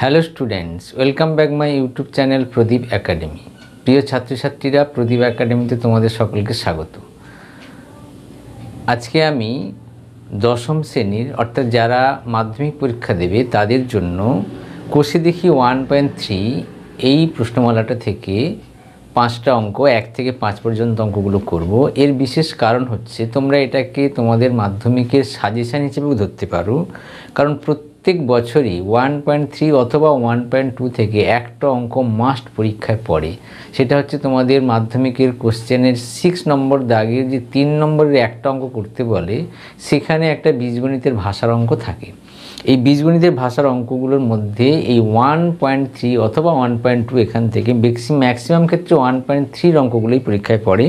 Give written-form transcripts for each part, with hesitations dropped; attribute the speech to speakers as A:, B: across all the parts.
A: Hello students, welcome back my YouTube channel Pradip academy. প্রিয় ছাত্রছাত্রীরা, প্রদীপ একাডেমিতে তোমাদের সকলকে স্বাগত। আজকে আমি দশম শ্রেণীর অর্থাৎ যারা মাধ্যমিক পরীক্ষা দেবে তাদের জন্য কোষে দেখি 1.3 এই প্রশ্নমালাটা থেকে 5টা অঙ্ক 1 থেকে 5 পর্যন্ত অঙ্কগুলো করব। এর বিশেষ কারণ হচ্ছে তোমরা এটাকে তোমাদের মাধ্যমিকের সাজেশান হিসেবেও ধরতে পারো, কারণ প্রত্যেক বছরই 1.3 অথবা 1.2 থেকে একটা অঙ্ক মাস্ট পরীক্ষায় পড়ে। সেটা হচ্ছে তোমাদের মাধ্যমিকের কোশ্চেনের 6 নম্বর দাগের যে 3 নম্বরের একটা অঙ্ক করতে বলে, সেখানে একটা বীজগণিতের ভাষার অঙ্ক থাকে। এই বীজগণিতের ভাষার অঙ্কগুলোর মধ্যে এই 1.3 অথবা 1.2 এখান থেকে ম্যাক্সিমাম ক্ষেত্রে 1.3 অঙ্কগুলোই পরীক্ষায় পড়ে।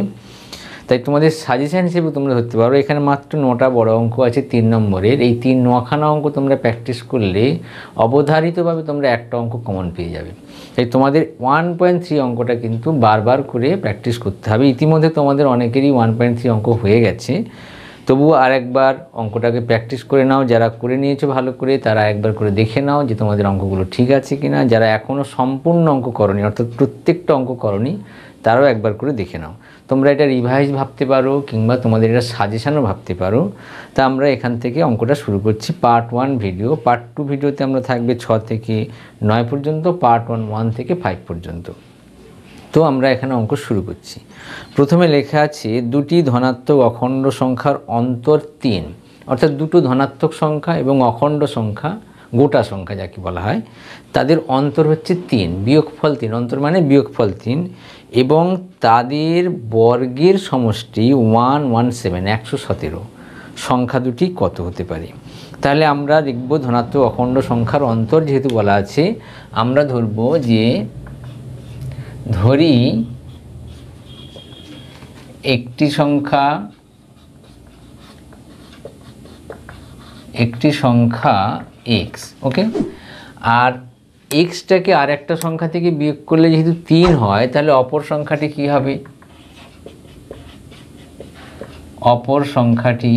A: তাই তোমাদের সাজেশান হিসেবে তোমরা ধরতে পারো। এখানে মাত্র 9টা বড় অঙ্ক আছে 3 নম্বরের। এই 9খানা অঙ্ক তোমরা প্র্যাকটিস করলে অবধারিতভাবে তোমরা একটা অঙ্ক কমন পেয়ে যাবে। তাই তোমাদের 1.3 অঙ্কটা কিন্তু বারবার করে প্র্যাকটিস করতে হবে। ইতিমধ্যে তোমাদের অনেকেরই 1.3 অঙ্ক হয়ে গেছে, তবুও আরেকবার অঙ্কটাকে প্র্যাকটিস করে নাও। যারা করে নিয়েছো ভালো করে, তারা একবার করে দেখে নাও যে তোমাদের অঙ্কগুলো ঠিক আছে কিনা। যারা এখনও সম্পূর্ণ অঙ্ক করনি, অর্থাৎ প্রত্যেকটা অঙ্ক করনি, তারাও একবার করে দেখে নাও। তোমরা এটা রিভাইজ ভাবতে পারো কিংবা তোমাদের এটা সাজেশানও ভাবতে পারো। তা আমরা এখান থেকে অঙ্কটা শুরু করছি। পার্ট 1 ভিডিও, পার্ট 2 ভিডিওতে আমরা থাকবে 6 থেকে 9 পর্যন্ত, পার্ট 1 থেকে 5 পর্যন্ত। তো আমরা এখানে অঙ্ক শুরু করছি। প্রথমে লেখা আছে দুটি ধনাত্মক অখণ্ড সংখ্যার অন্তর 3, অর্থাৎ দুটো ধনাত্মক সংখ্যা এবং অখণ্ড সংখ্যা, গোটা সংখ্যা যাকে বলা হয়, তাদের অন্তর হচ্ছে 3, বিয়োগফল 3, অন্তর মানে বিয়োগফল 3, এবং তাদের বর্গের সমষ্টি 117 সংখ্যা দুটি কত হতে পারে। তাহলে আমরা লিখব ধনাত্মক অখণ্ড সংখ্যার অন্তর যেহেতু বলা আছে, আমরা ধরব যে ধরি একটি সংখ্যা x, ওকে। আর এক্সটাকে আর একটা সংখ্যা থেকে বিয়োগ করলে যেহেতু 3 হয়, তাহলে অপর সংখ্যাটি কি হবে? অপর সংখ্যাটি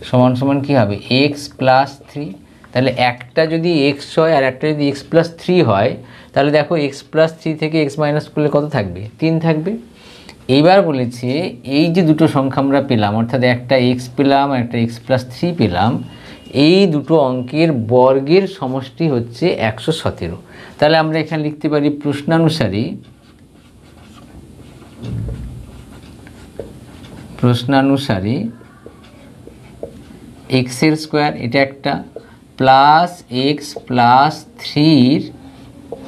A: সমান সমান কি হবে? x plus 3। তাহলে একটা যদি x হয় আর একটা যদি x প্লাস 3 হয়, তাহলে দেখো x প্লাস 3 থেকে x মাইনাস করলে কত থাকবে? 3 থাকবে। এইবার বলেছে এই যে দুটো সংখ্যা আমরা পেলাম, অর্থাৎ একটা x পেলাম একটা x প্লাস 3 পেলাম, এই দুটো অঙ্কের বর্গের সমষ্টি হচ্ছে 117। তাহলে আমরা এখানে লিখতে পারি প্রশ্নানুসারে x এর স্কোয়ার, এটা একটা, plus x plus 3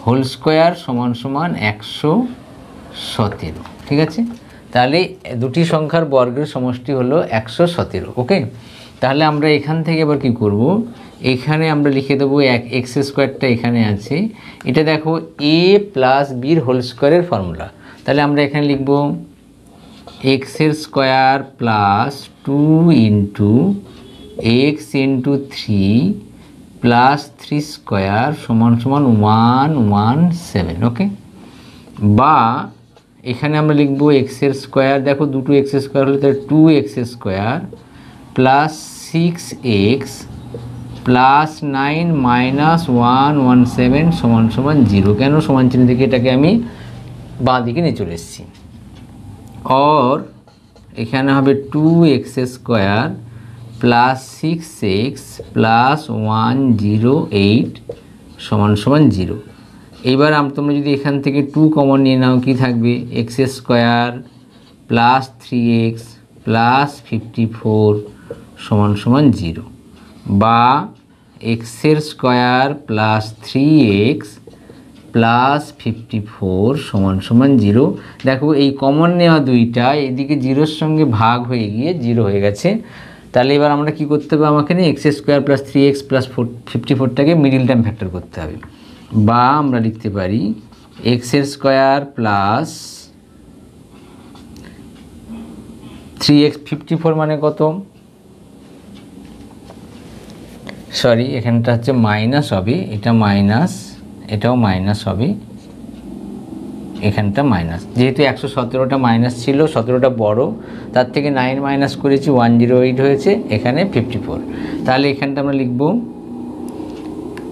A: whole square সমান সমান 117। ঠিক আছে, তাহলে দুটি সংখ্যার বর্গের সমষ্টি হলো 117, ওকে। তাহলে আমরা এখান থেকে এবার কি করব? এখানে আমরা লিখে দেবো x স্কোয়ারটা এখানে আছে, এটা দেখো a প্লাস বির হোল স্কোয়ারের ফর্মুলা। তাহলে আমরা এখানে লিখব x এর square plus 2 into x into 3 plus 3 square সমান সমান 117, ওকে। বা এখানে আমরা লিখব x এর স্কোয়ার, দেখো দুটো x স্কোয়ার হলে তাহলে 2x square plus 6x plus 9 minus 117 সমান সমান 0। কেন সমান চিহ্ন থেকে এটাকে আমি বাঁ দিকে নিয়ে চলে এসেছি। और এখানে হবে 2x square plus 6x plus 108 সমান সমান 0। এইবার তোমরা যদি এখান থেকে 2 কমন নিয়ে নাও, কি থাকবে? x square plus 3x plus 54 সমান সমান 0, বা x এর স্কোয়ার প্লাস 3x প্লাস 54 সমান সমান 0। দেখো এই কমন নেওয়া দুইটা এদিকে 0-র সঙ্গে ভাগ হয়ে গিয়ে 0 হয়ে গেছে। তাহলে এবার আমরা কি করতে হবে? আমাকে x square plus 3x plus 54টাকে মিডিল টার্ম ফ্যাক্টর করতে হবে। বা আমরা লিখতে পারি x এর স্কোয়ার প্লাস 3x, 54 মানে কত? সরি, এখানটা হচ্ছে মাইনাস হবে, এটা মাইনাস, এটাও মাইনাস হবে, এখানটা মাইনাস। যেহেতু 117টা মাইনাস ছিল, 17টা বড়, তার থেকে 9 মাইনাস করেছি 108 হয়েছে, এখানে 54। তাহলে এখানটা আমরা লিখব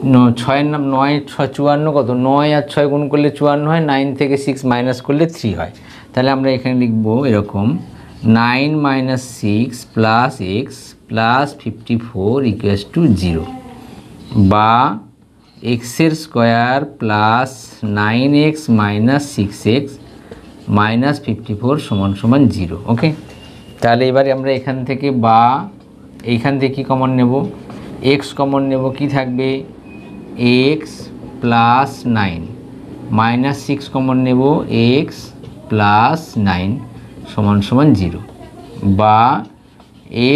A: ছয়ের নাম 9 6 54 কত, 9 আর 6 গুণ করলে 54 হয়, 9 থেকে 6 মাইনাস করলে 3 হয়। তাহলে আমরা এখানে লিখব এরকম 9 minus 6 plus x plus 54 equals to 0, বা এক্সের square plus 9x minus 6x minus 54 সমান সমান 0। ওকে, তাহলে এবারে আমরা এখান থেকে বা এইখান থেকে কী কমন নেব, x কমন নেব, কি থাকবে x প্লাস 9 মাইনাস 6 কমন নেব x প্লাস 9 সমান সমান 0, বা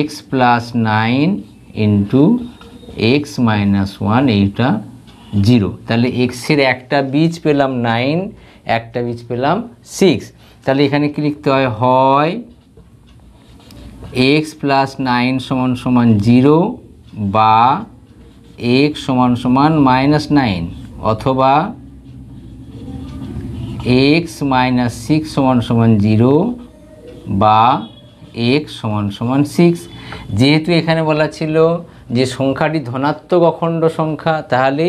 A: x plus 9 into x minus 1 এইটা 0। তাহলে এক্সের একটা বীজ পেলাম 9, একটা বীজ পেলাম 6। তাহলে এখানে কি লিখতে হয়, হয় x প্লাস 9 সমান সমান 0 বা x সমান সমান মাইনাস 9, অথবা x মাইনাস 6 সমান সমান 0 বা x সমান সমান 6। যেহেতু এখানে বলা ছিল যে সংখ্যাটি ধনাত্মক অখণ্ড সংখ্যা, তাহলে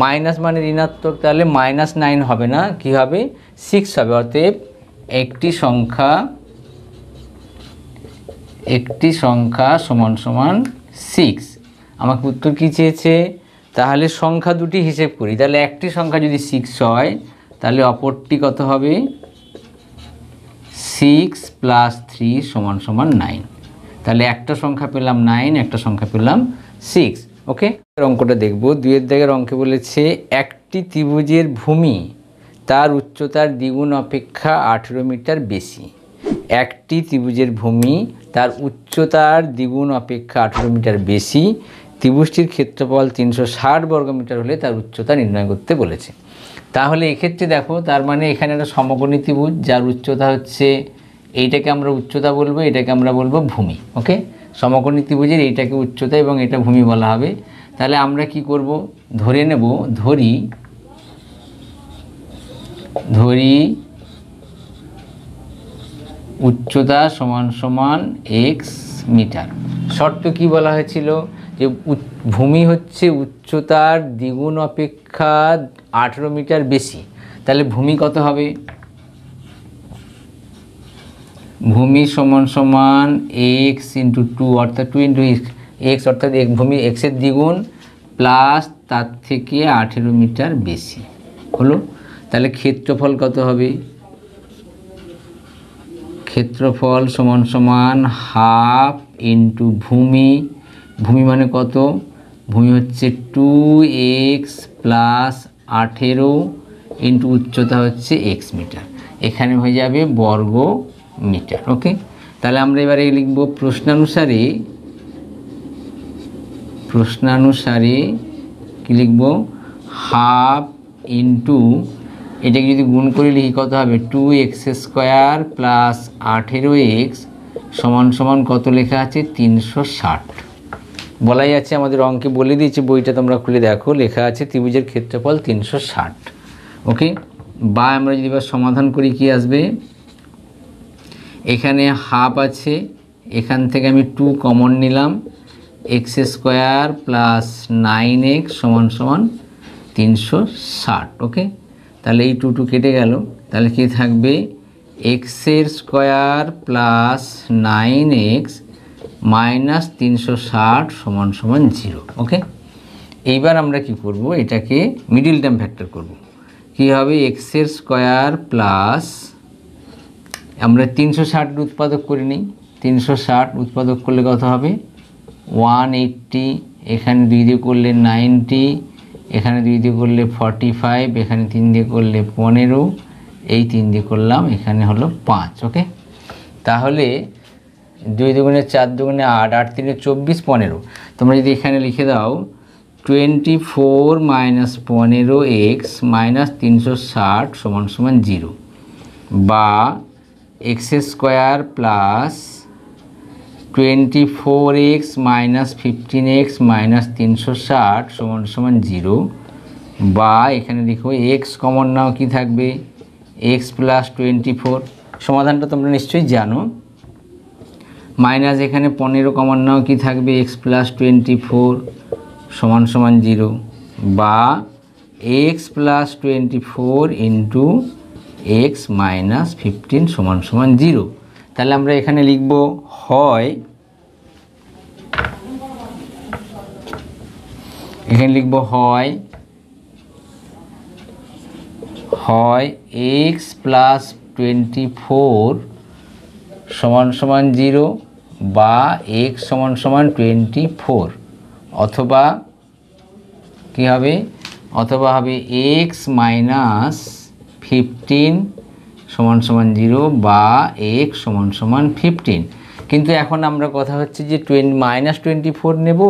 A: মাইনাস মানে ঋণাত্মক, তাহলে মাইনাস 9 হবে না, কি হবে 6 হবে। অতএব একটি সংখ্যা সমান সমান 6। আমাকে উত্তর কী চেয়েছে, তাহলে সংখ্যা দুটি হিসেব করি। তাহলে একটি সংখ্যা যদি 6 হয়, তাহলে অপরটি কত হবে 6 প্লাস 3 সমান সমান 9। তাহলে একটা সংখ্যা পেলাম 9, একটা সংখ্যা পেলাম 6। ওকে, অঙ্কটা দেখব। 2-এর দাগের অঙ্কে বলেছে একটি ত্রিভুজের ভূমি তার উচ্চতার দ্বিগুণ অপেক্ষা 18 মিটার বেশি। একটি ত্রিভুজের ভূমি তার উচ্চতার দ্বিগুণ অপেক্ষা 18 মিটার বেশি। ত্রিভুজটির ক্ষেত্রফল 360 বর্গমিটার হলে তার উচ্চতা নির্ণয় করতে বলেছে। তাহলে এক্ষেত্রে দেখো, তার মানে এখানে একটা সমকোণী ত্রিভুজ যার উচ্চতা হচ্ছে, এইটাকে আমরা উচ্চতা বলবো, এটাকে আমরা বলবো ভূমি। ওকে, সমকোণী ত্রিভুজের এইটাকে উচ্চতা এবং এটা ভূমি বলা হবে। তাহলে আমরা কি করব, ধরে নেব, ধরি উচ্চতা সমান সমান x মিটার। শর্ত কি বলা হয়েছিল, যে ভূমি হচ্ছে উচ্চতার দ্বিগুণ অপেক্ষা 18 মিটার বেশি। তাহলে ভূমি কত হবে, ভূমি সমান সমান x ইন্টু 2, অর্থাৎ 2 ইন্টু x, অর্থাৎ ভূমি এক্সের দ্বিগুণ প্লাস তার থেকে 18 মিটার বেশি হলো। তাহলে ক্ষেত্রফল কত হবে, ক্ষেত্রফল সমান সমান হাফ ইন্টু ভূমি, ভূমি মানে কত, ভূমি হচ্ছে 2x প্লাস 18 ইন্টু উচ্চতা হচ্ছে x মিটার, এখানে হয়ে যাবে বর্গ মিটার। ওকে, তাহলে আমরা এবারে লিখব প্রশ্নানুসারে কি লিখব, হাফ ইন্টু, এটাকে যদি গুণ করে লিখি কত হবে, 2x স্কোয়ার প্লাস 18x সমান সমান কত লেখা আছে 360। বলাই আছে, আমাদের অঙ্কে বলে দিয়েছে, বইটা তোমরা খুলে দেখো, লেখা আছে ত্রিভুজের ক্ষেত্রফল 360। ওকে, বা আমরা যদি এবার সমাধান করি কি আসবে, এখানে হাফ আছে, এখান থেকে আমি 2 কমন নিলাম, x স্কোয়ার প্লাস 9x সমান সমান 360। ওকে, তাহলে এই 2 কেটে গেল, তাহলে কি থাকবে এক্সের স্কোয়ার প্লাস 9x মাইনাস 360 সমান সমান 0। ওকে, এইবার আমরা কি করব, এটাকে মিডিল টার্ম ফ্যাক্টর করব। কি হবে, এক্সের স্কোয়ার প্লাস, আমরা 360 উৎপাদক করে নিই, 360 উৎপাদক করলে কত হবে 180, এখানে 2 দিয়ে করলে 90, এখানে 2 দিয়ে করলে 45, এখানে 3 দিয়ে করলে 15, এই 3 দিয়ে করলাম, এখানে হলো 5। ওকে, তাহলে 2 দুগুণে 4 দুগুণে 8, 8 3 24, 15। তোমরা যদি এখানে লিখে দাও 24 মাইনাস 15x মাইনাস 360 সমান সমান 0, বা x square plus 24x minus 15x minus 360 সমান সমান 0, বা এখানে দেখো x কমন নাও, কি থাকবে x প্লাস 24। সমাধানটা তোমরা নিশ্চয়ই জানো। মাইনাস এখানে 15 কমন নাও, কি থাকবে x প্লাস 24 সমান সমান 0, বা x plus 24 into x minus 15 সমান সমান 0। তাহলে আমরা এখানে লিখব হয়, এখানে লিখব হয় এক্স প্লাস 24 সমান সমান 0 বা এক্স সমান সমান 24, অথবা কি হবে, অথবা হবে এক্স মাইনাস 15 সমান সমান 0 বা এক্স সমান সমান 15। কিন্তু এখন আমরা কথা হচ্ছে যে -24 নেব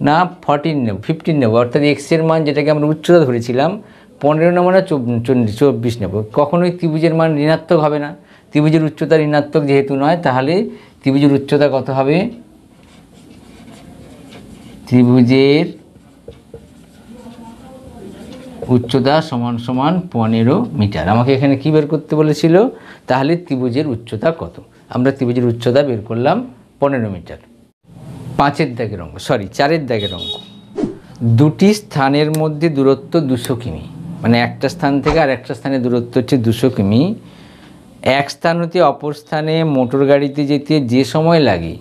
A: না 14 নেব, 15 নেব, অর্থাৎ এক্সের মান যেটাকে আমরা উচ্চতা ধরেছিলাম 15 নেব না 24 নেব। কখনোই ত্রিভুজের মান ঋণাত্মক হবে না, ত্রিভুজের উচ্চতা ঋণাত্মক যেহেতু নয়, তাহলে ত্রিভুজের উচ্চতা কত হবে, ত্রিভুজের উচ্চতা সমান সমান 15 মিটার। আমাকে এখানে কি বের করতে বলেছিল, তাহলে ত্রিভুজের উচ্চতা কত, আমরা ত্রিভুজের উচ্চতা বের করলাম 15 মিটার। 4 দাগের অঙ্ক, দুটি স্থানের মধ্যে দূরত্ব 200 কিমি, মানে একটা স্থান থেকে আর একটা স্থানের দূরত্ব হচ্ছে 200 কিমি। এক স্থান হতে অপর স্থানে মোটর গাড়িতে যেতে যে সময় লাগে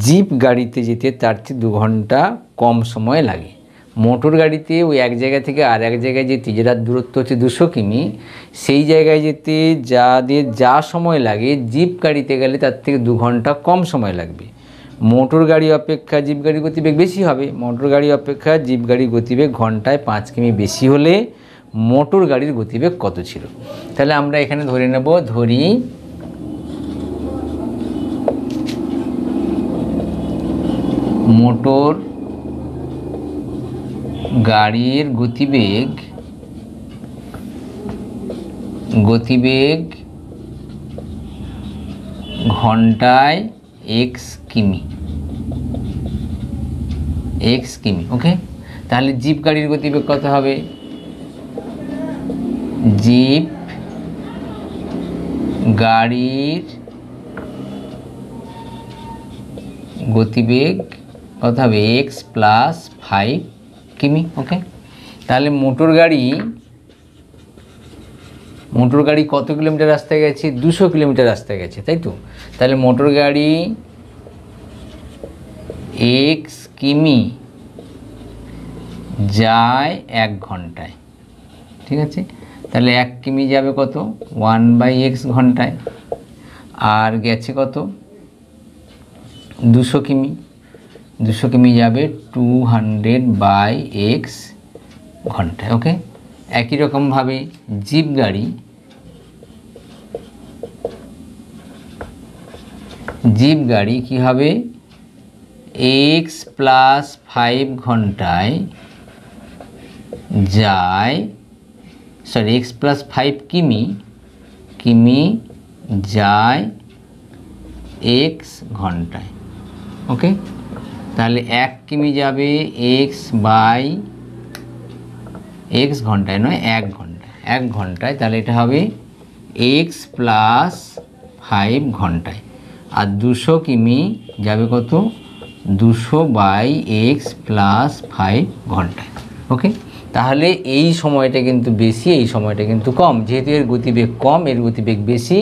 A: জিপ গাড়িতে যেতে তার চেয়ে 2 ঘন্টা কম সময় লাগে। মোটর গাড়িতে ওই এক জায়গা থেকে আর এক জায়গায় যেতে, যেটার দূরত্ব হচ্ছে 200 কিমি, সেই জায়গায় যেতে যা সময় লাগে জিপ গাড়িতে গেলে তার থেকে 2 ঘন্টা কম সময় লাগবে। মোটর গাড়ি অপেক্ষা জিপ গাড়ির গতিবেগ বেশি হবে, মোটর গাড়ি অপেক্ষা জিপ গাড়ির গতিবেগ ঘন্টায় 5 কিমি বেশি হলে মোটর গাড়ির গতিবেগ কত ছিল। তাহলে আমরা এখানে ধরে নেব, ধরি মোটর গাড়ির গতিবেগ ঘন্টায় x কিমি, ওকে। তাহলে জিপ গাড়ির গতিবেগ কত হবে, জিপ গাড়ির গতিবেগ কত হবে, x প্লাস 5 কিমি, ওকে। তাহলে মোটর গাড়ি কত কিলোমিটার রাস্তায় গেছে, 200 কিলোমিটার রাস্তায় গেছে, তাই তো। তাহলে মোটর গাড়ি x কিমি যায় 1 ঘন্টায়, ঠিক আছে। তাহলে 1 কিমি যাবে কত, 1/x ঘন্টায়, আর গেছে কত 200 কিমি, 200 কিমি যাবে 200/x ঘন্টায়, ওকে। একই রকমভাবে জিপ গাড়ি কি হবে, x প্লাস 5 ঘন্টায় যায়, x প্লাস 5 কিমি যায় x ঘন্টায়, ওকে। তাহলে 1 কিমি যাবে x ঘন্টায় নয় 1 ঘন্টায়, তাহলে এটা হবে x প্লাস 5 ঘন্টায়, আর 200 কিমি যাবে কত, 200/x প্লাস 5 ঘন্টায়, ওকে। তাহলে এই সময়টা কিন্তু বেশি, এই সময়টা কিন্তু কম, যেহেতু এর গতিবেগ কম এর গতিবেগ বেশি,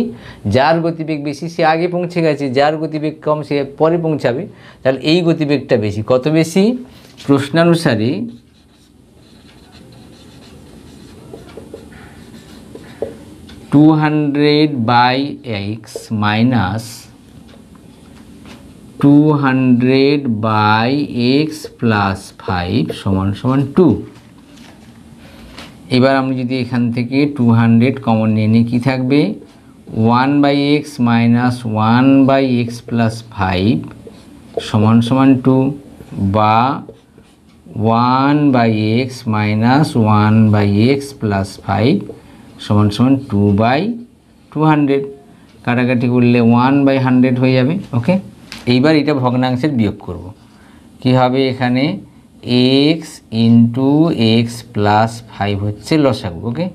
A: যার গতিবেগ বেশি সে আগে পৌঁছে গেছে, যার গতিবেগ কম সে পরে পৌঁছাবে। তাহলে এই গতিবেগটা বেশি, কত বেশি, প্রশ্নানুসারে 200/x মাইনাস 200/x প্লাস 5 সমান সমান 2। এবার আমি যদি এখান থেকে 200 কমন নিয়ে নিই, কী থাকবে, 1/x মাইনাস 1/x প্লাস 5 সমান সমান 2, বা 1/x মাইনাস 1/x প্লাস 5 সমান সমান 2/200। কাটাকাটি করলে 1/100 হয়ে যাবে, ওকে। এইবার এটা ভগ্নাংশের বিয়োগ করব, কি হবে, এখানে x ইন্টু এক্স প্লাস 5 হচ্ছে লসাগু, ওকে।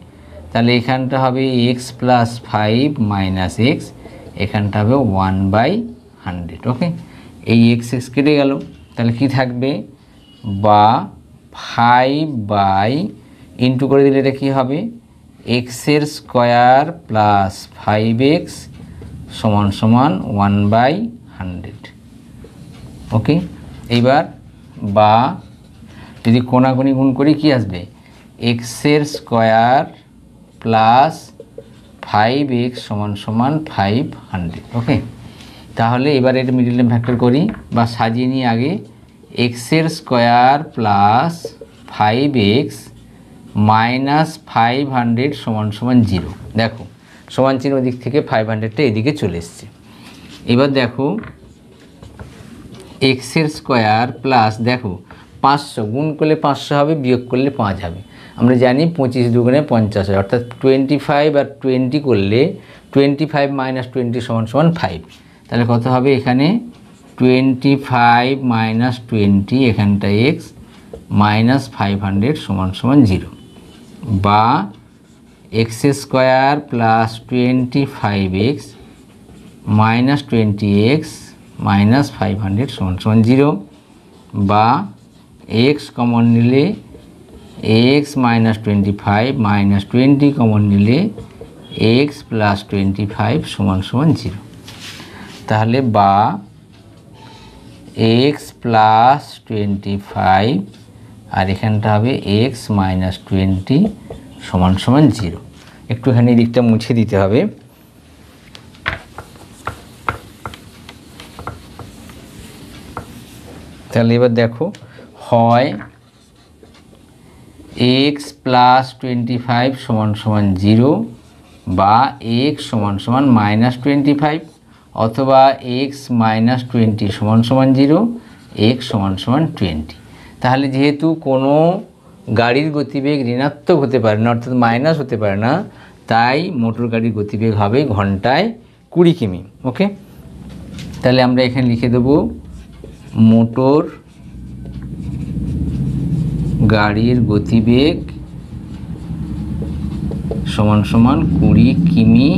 A: তাহলে এখানটা হবে x প্লাস 5 মাইনাস x, এখানটা হবে 1/100, ওকে। এই x কেটে গেল, তাহলে কি থাকবে, বা 5 বাই ইন্টু করে দিলে এটা কী হবে এক্সের স্কোয়ার প্লাস 5x সমান সমান 1/100। ওকে, এইবার বা যদি কোণাকুণি গুণ করি কি আসবে এক্সের স্কোয়ার প্লাস 5x সমান সমান 500। ওকে, তাহলে এবার এটা মিডল টার্ম ফ্যাক্টর করি বা সাজিয়ে নিই আগে। এক্সের স্কোয়ার প্লাস 5x মাইনাস 500 সমান সমান 0। দেখো সমান চিহ্ন দিক থেকে 500টা এদিকে চলে এসছে। এবার দেখো এক্সের স্কোয়ার প্লাস দেখো 500 গুণ করলে 500 হবে, বিয়োগ করলে 5 হবে। আমরা জানি 25 দুগুণে 50 হয়, অর্থাৎ 25 আর 20 করলে 25 মাইনাস 20 সমান সমান 5। তাহলে কত হবে এখানে 25 মাইনাস 20 এখানটা x মাইনাস 500 সমান সমান 0 বা x square plus 25x minus 20x minus 500 সমান সমান 0 বা x কমন নিলে x মাইনাস 25 মাইনাস 20 কমন নিলে x প্লাস 25 সমান সমান 0। তাহলে বা x প্লাস 25 আর এখানটা হবে x মাইনাস 20 সমান সমান 0। একটুখানি দিকটা মুছে দিতে হবে। তাহলে এবার দেখো হয় x প্লাস 25 সমান সমান 0 বা x সমান সমান মাইনাস 25 অথবা x মাইনাস 20 সমান সমান 0, x সমান সমান 20। তাহলে যেহেতু কোনো গাড়ির গতিবেগ ঋণাত্মক হতে পারে না অর্থাৎ মাইনাস হতে পারে না, তাই মোটর গাড়ির গতিবেগ হবে ঘন্টায় 20 কিমি। ওকে, তাহলে আমরা এখানে লিখে দেব মোটর গাড়ির গতিবেগ সমান সমান 20 কিমি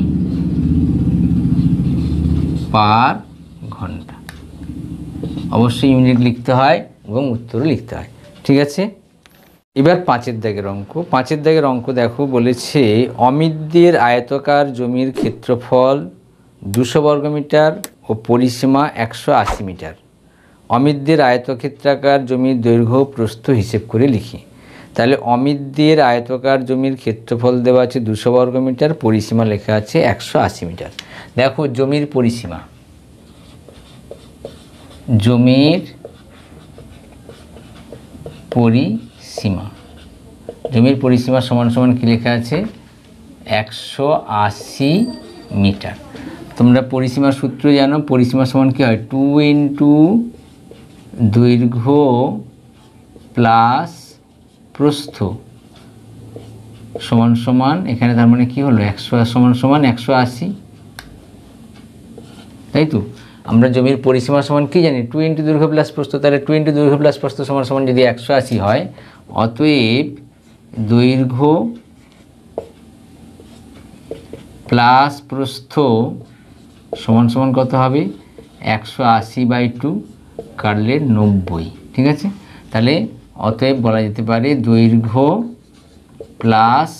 A: পার ঘন্টা। অবশ্যই ইউনিট লিখতে হয় এবং উত্তরও লিখতে হয়। ঠিক আছে, এবার 5 দাগের অঙ্ক। 5 দাগের অঙ্ক দেখো বলেছে অমিতদের আয়তকার জমির ক্ষেত্রফল 200 বর্গমিটার ও পরিসীমা 180 মিটার। অমিতদের আয়তক্ষেত্রাকার জমির দৈর্ঘ্য প্রস্থ হিসেব করে লিখি। তাহলে অমিতদের আয়তকার জমির ক্ষেত্রফল দেওয়া আছে 200 বর্গমিটার, পরিসীমা লেখা আছে 180 মিটার। দেখো জমির পরিসীমা, জমির পরিসীমা, জমির পরিসীমা সমান সমান কি লেখা আছে 180 মিটার। তোমরা পরিসীমার সূত্র জানো, পরিসীমা সমান কি হয় 2 ইন্টু দৈর্ঘ্য প্লাস প্রস্থ সমান সমান এখানে তার মানে কি হলো 100 সমান সমান 180, তাই তো। আমরা জমির পরিসীমা সমান কি জানি 2 ইন্টু দৈর্ঘ্য প্লাস প্রস্থ, তাহলে 2 ইন্টু দৈর্ঘ্য প্লাস প্রস্থ সমান সমান যদি 180 হয়, অতএব দৈর্ঘ্য প্লাস প্রস্থ সমান সমান কত হবে 180/2 কাটলে 90। ঠিক আছে, তাহলে অতএব বলা যেতে পারে দৈর্ঘ্য প্লাস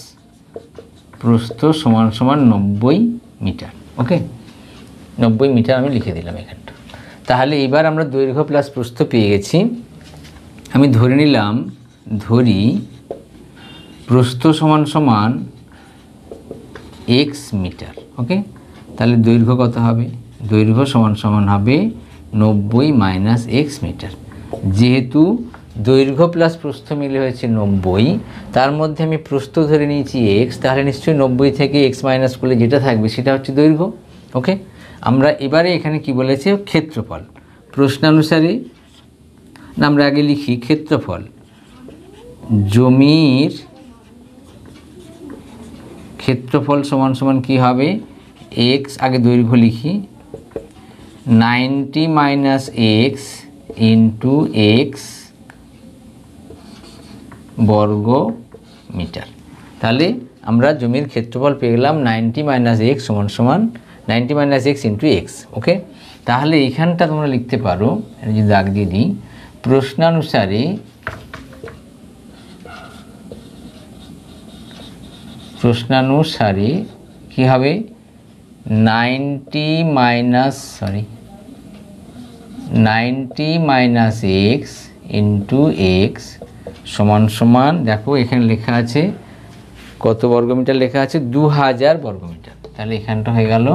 A: প্রস্থ সমান সমান 90 মিটার। ওকে, 90 মিটার আমি লিখে দিলাম এখানটা। তাহলে এবার আমরা দৈর্ঘ্য প্লাস প্রস্থ পেয়ে গেছি। আমি ধরে নিলাম, ধরি প্রস্থ সমান সমান x মিটার। ওকে, তাহলে দৈর্ঘ্য কত হবে, দৈর্ঘ্য সমান সমান হবে 90 মাইনাস x মিটার। যেহেতু দৈর্ঘ্য প্লাস প্রস্থ মিলে হয়েছে 90, তার মধ্যে আমি প্রস্থ ধরে নিয়েছি x, তাহলে নিশ্চয়ই 90 থেকে x মাইনাস করলে যেটা থাকবে সেটা হচ্ছে দৈর্ঘ্য। ওকে, আমরা এবারে এখানে কি বলেছে ক্ষেত্রফল। প্রশ্নানুসারে আমরা আগে লিখি ক্ষেত্রফল, জমির ক্ষেত্রফল সমান সমান কি হবে x, আগে দৈর্ঘ্য লিখি 90 মাইনাস x ইন্টু x বর্গ মিটার। তাহলে আমরা জমির ক্ষেত্রফল পেয়ে গেলাম 90 মাইনাস x সমান সমান 90 মাইনাস x ইন্টু x। ওকে, তাহলে এখানটা তোমরা লিখতে পারো, যদি দাগ দিয়ে দিই, প্রশ্নানুসারে প্রশ্নানুসারে কী হবে 90 মাইনাস এক্স ইন্টু এক্স সমান সমান, দেখো এখানে লেখা আছে কত বর্গমিটার লেখা আছে 2000 বর্গমিটার, তাহলে এখানটা হয়ে গেল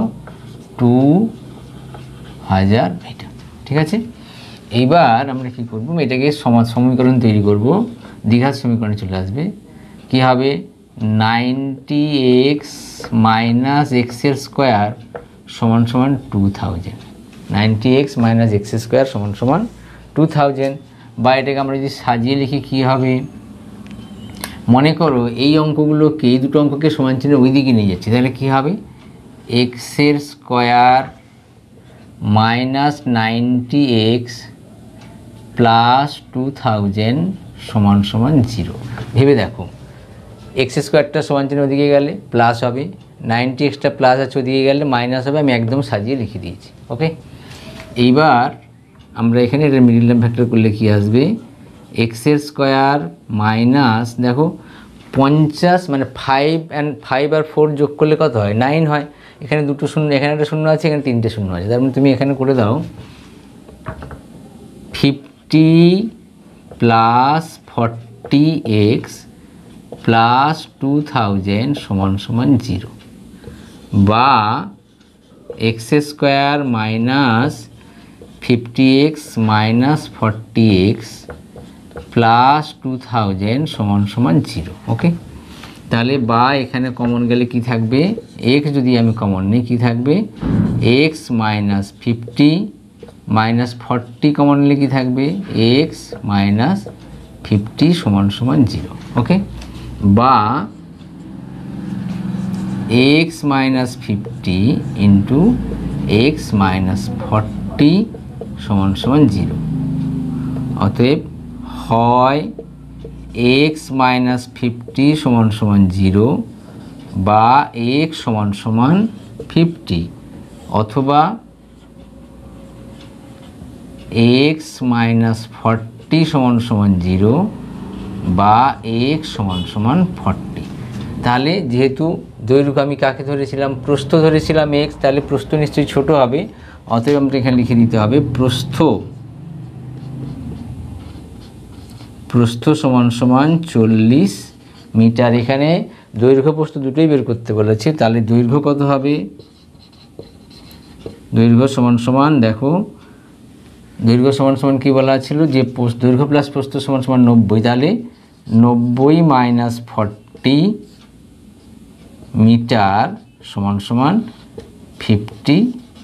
A: 2000 মিটার। ঠিক আছে, এইবার আমরা কি করব, এটাকে সমীকরণ তৈরি করব, দ্বিঘাত সমীকরণে চলে আসবে। কি হবে 90x মাইনাস এক্সের স্কোয়ার সমান সমান 2000, 90x মাইনাস এক্স স্কোয়ার সমান সমান 2000। বা এটাকে আমরা যদি সাজিয়ে লিখি কি হবে, মনে করো এই অঙ্কগুলোকে, এই দুটো অঙ্ককে সমান চিহ্ন ওই দিকে নিয়ে যাচ্ছি, তাহলে কি হবে এক্সের স্কোয়ার মাইনাস 90x প্লাস 2000 সমান সমান 0। ভেবে দেখো, এক্স স্কোয়ারটা সমান চিহ্ন ওদিকে গেলে প্লাস হবে, 90xটা প্লাস আছে ওদিকে গেলে মাইনাস হবে, আমি একদম সাজিয়ে লিখে দিয়েছি। ওকে, এইবার আমরা এখানে এটা মিডল টার্ম ফ্যাক্টর করলে কি আসবে, এক্সের স্কোয়ার মাইনাস, দেখো 50 মানে 5 আর 4 যোগ করলে কত হয় 9 হয়, এখানে দুটো শূন্য, এখানে একটা শূন্য আছে, এখানে তিনটে শূন্য আছে, তার মানে তুমি এখানে করে দাও 50 প্লাস 40x প্লাস 2000 সমান সমান 0, বা x square minus 50x minus 40x plus 2000 সমান সমান 0। ওকে, তাহলে বা এখানে কমন গেলে কি থাকবে, x যদি আমি কমন নিই কি থাকবে, x মাইনাস 50 মাইনাস 40 কমন নিলে কি থাকবে, x মাইনাস 50 সমান সমান 0। ওকে, বা x minus 50 into x minus 40 সমান সমান 0। অতএব হয় x মাইনাস 50 সমান সমান 0 বা x সমান সমান 50, অথবা x মাইনাস 40 সমান সমান 0 বা x সমান সমান 40। তাহলে যেহেতু দৈর্ঘ্য আমি কাকে ধরেছিলাম, প্রস্থ ধরেছিলাম x, তাহলে প্রস্থ নিশ্চয়ই ছোট হবে, অতএব আমাদের এখানে লিখে দিতে হবে প্রস্থ সমান সমান 40 মিটার। এখানে দৈর্ঘ্য প্রস্থ দুটোই বের করতে বলেছি, তাহলে দৈর্ঘ্য কত হবে, দৈর্ঘ্য সমান সমান, দেখো দৈর্ঘ্য সমান সমান কী বলা ছিল, যে দৈর্ঘ্য প্লাস প্রস্থ সমান সমান 90, তাহলে 90 মাইনাস 40 মিটার সমান সমান 50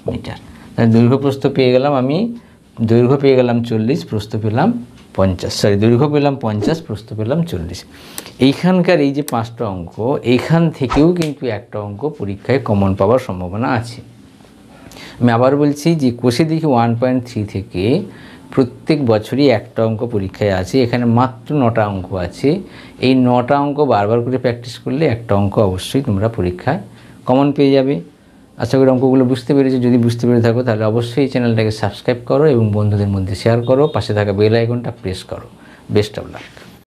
A: মিটার। তাহলে দৈর্ঘ্য প্রস্থ পেয়ে গেলাম, আমি দৈর্ঘ্য পেয়ে গেলাম 40, প্রস্থ পেলাম 50, দৈর্ঘ্য পেলাম 50, প্রস্থ পেলাম 40। এইখানকার এই যে 5টা অঙ্ক, এইখান থেকেও কিন্তু একটা অঙ্ক পরীক্ষায় কমন পাওয়ার সম্ভাবনা আছে। আমি আবার বলছি যে কোষে দেখি 1.3 থেকে প্রত্যেক বছরই একটা অঙ্ক পরীক্ষায় আছে, এখানে মাত্র 9টা অঙ্ক আছে। এই 9টা অঙ্ক বারবার করে প্র্যাকটিস করলে একটা অঙ্ক অবশ্যই তোমরা পরীক্ষায় কমন পেয়ে যাবে। আশা করি অঙ্কগুলো বুঝতে পেরেছো। যদি বুঝতে পেরে থাকো তাহলে অবশ্যই এই চ্যানেলটাকে সাবস্ক্রাইব করো এবং বন্ধুদের মধ্যে শেয়ার করো, পাশে থাকা বেল আইকনটা প্রেস করো। Best of luck.